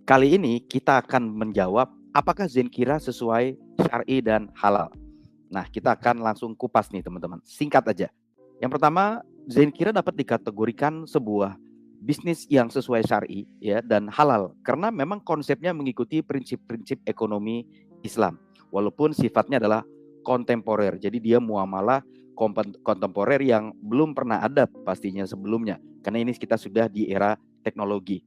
Kali ini kita akan menjawab apakah Zenkira sesuai syar'i dan halal. Nah, kita akan langsung kupas nih teman-teman. Singkat aja. Yang pertama, Zenkira dapat dikategorikan sebuah bisnis yang sesuai syar'i ya dan halal karena memang konsepnya mengikuti prinsip-prinsip ekonomi Islam. Walaupun sifatnya adalah kontemporer. Jadi dia muamalah kontemporer yang belum pernah ada pastinya sebelumnya. Karena ini kita sudah di era teknologi.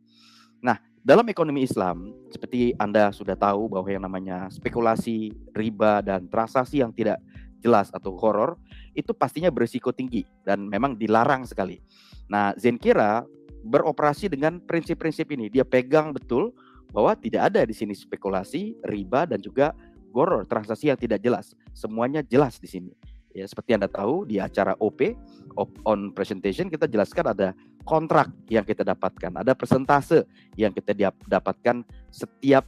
Nah, dalam ekonomi Islam, seperti Anda sudah tahu bahwa yang namanya spekulasi, riba, dan transaksi yang tidak jelas atau horor, itu pastinya berisiko tinggi dan memang dilarang sekali. Nah, Zenkira beroperasi dengan prinsip-prinsip ini. Dia pegang betul bahwa tidak ada di sini spekulasi, riba, dan juga horor, transaksi yang tidak jelas. Semuanya jelas di sini. Ya, seperti Anda tahu di acara OP, on presentation, kita jelaskan ada kontrak yang kita dapatkan, ada persentase yang kita dapatkan setiap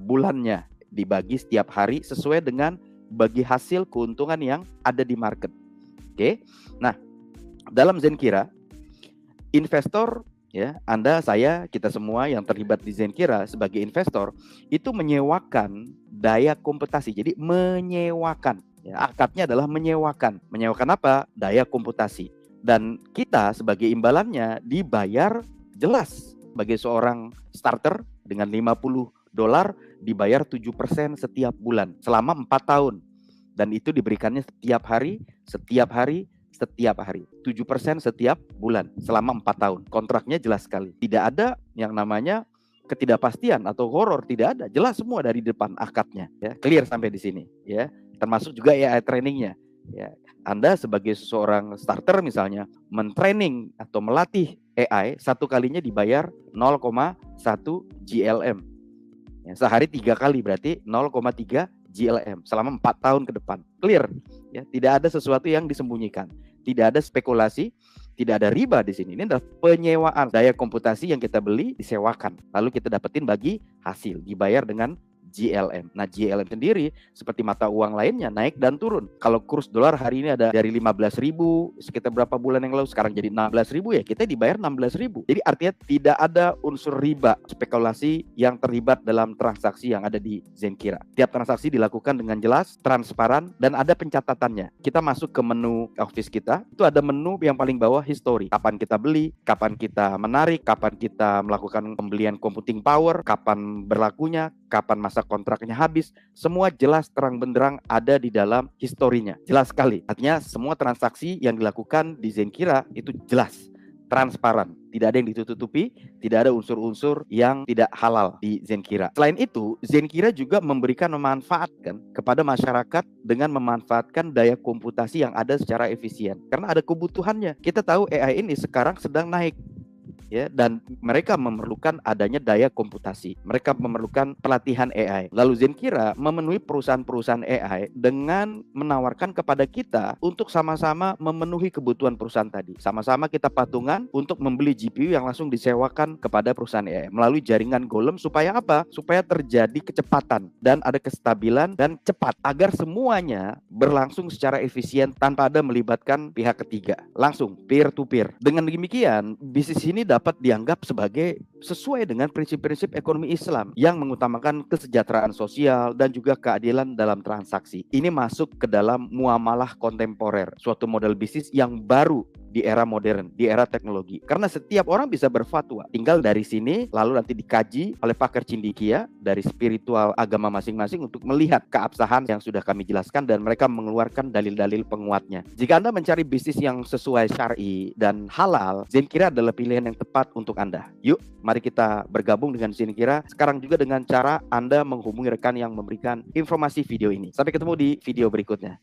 bulannya, dibagi setiap hari sesuai dengan bagi hasil keuntungan yang ada di market. Oke. Nah, dalam Zenkira, investor ya, Anda, saya, kita semua yang terlibat di Zenkira sebagai investor itu menyewakan daya komputasi. Jadi menyewakan, ya, akadnya adalah menyewakan. Menyewakan apa? Daya komputasi. Dan kita sebagai imbalannya dibayar jelas. Sebagai seorang starter dengan $50 dibayar 7% setiap bulan selama 4 tahun. Dan itu diberikannya setiap hari, 7% setiap bulan selama 4 tahun. Kontraknya jelas sekali. Tidak ada yang namanya ketidakpastian atau horor, tidak ada. Jelas semua dari depan akadnya, ya. Clear sampai di sini, ya. Termasuk juga AI trainingnya, ya. Anda sebagai seorang starter misalnya mentraining atau melatih AI, satu kalinya dibayar 0,1 GLM. Ya, sehari 3 kali berarti 0,3 GLM selama 4 tahun ke depan. Clear, ya. Tidak ada sesuatu yang disembunyikan. Tidak ada spekulasi, tidak ada riba di sini. Ini adalah penyewaan daya komputasi yang kita beli, disewakan. Lalu kita dapetin bagi hasil, dibayar dengan GLM. Nah, GLM sendiri seperti mata uang lainnya naik dan turun. Kalau kurs dolar hari ini ada dari 15.000 sekitar berapa bulan yang lalu sekarang jadi 16.000, ya kita dibayar 16.000. Jadi artinya tidak ada unsur riba, spekulasi yang terlibat dalam transaksi yang ada di Zenkira. Tiap transaksi dilakukan dengan jelas, transparan, dan ada pencatatannya. Kita masuk ke menu office kita, itu ada menu yang paling bawah history. Kapan kita beli, kapan kita menarik, kapan kita melakukan pembelian computing power, kapan berlakunya, kapan masa kontraknya habis, semua jelas terang benderang ada di dalam historinya. Jelas sekali. Artinya semua transaksi yang dilakukan di Zenkira itu jelas, transparan. Tidak ada yang ditutupi, tidak ada unsur-unsur yang tidak halal di Zenkira. Selain itu, Zenkira juga memberikan memanfaatkan kepada masyarakat dengan memanfaatkan daya komputasi yang ada secara efisien. Karena ada kebutuhannya. Kita tahu AI ini sekarang sedang naik, ya, dan mereka memerlukan adanya daya komputasi. Mereka memerlukan pelatihan AI. Lalu Zenkira memenuhi perusahaan-perusahaan AI dengan menawarkan kepada kita untuk sama-sama memenuhi kebutuhan perusahaan tadi. Sama-sama kita patungan untuk membeli GPU yang langsung disewakan kepada perusahaan AI melalui jaringan Golem. Supaya apa? Supaya terjadi kecepatan dan ada kestabilan dan cepat agar semuanya berlangsung secara efisien tanpa ada melibatkan pihak ketiga. Langsung peer to peer. Dengan demikian, bisnis ini dapat dianggap sebagai sesuai dengan prinsip-prinsip ekonomi Islam yang mengutamakan kesejahteraan sosial dan juga keadilan dalam transaksi. Ini masuk ke dalam muamalah kontemporer, suatu model bisnis yang baru di era modern, di era teknologi. Karena setiap orang bisa berfatwa. Tinggal dari sini lalu nanti dikaji oleh pakar cendekia dari spiritual agama masing-masing untuk melihat keabsahan yang sudah kami jelaskan dan mereka mengeluarkan dalil-dalil penguatnya. Jika Anda mencari bisnis yang sesuai syar'i dan halal, Zenkira adalah pilihan yang tepat untuk Anda. Yuk, mari kita bergabung dengan Zenkira. Sekarang juga dengan cara Anda menghubungi rekan yang memberikan informasi video ini. Sampai ketemu di video berikutnya.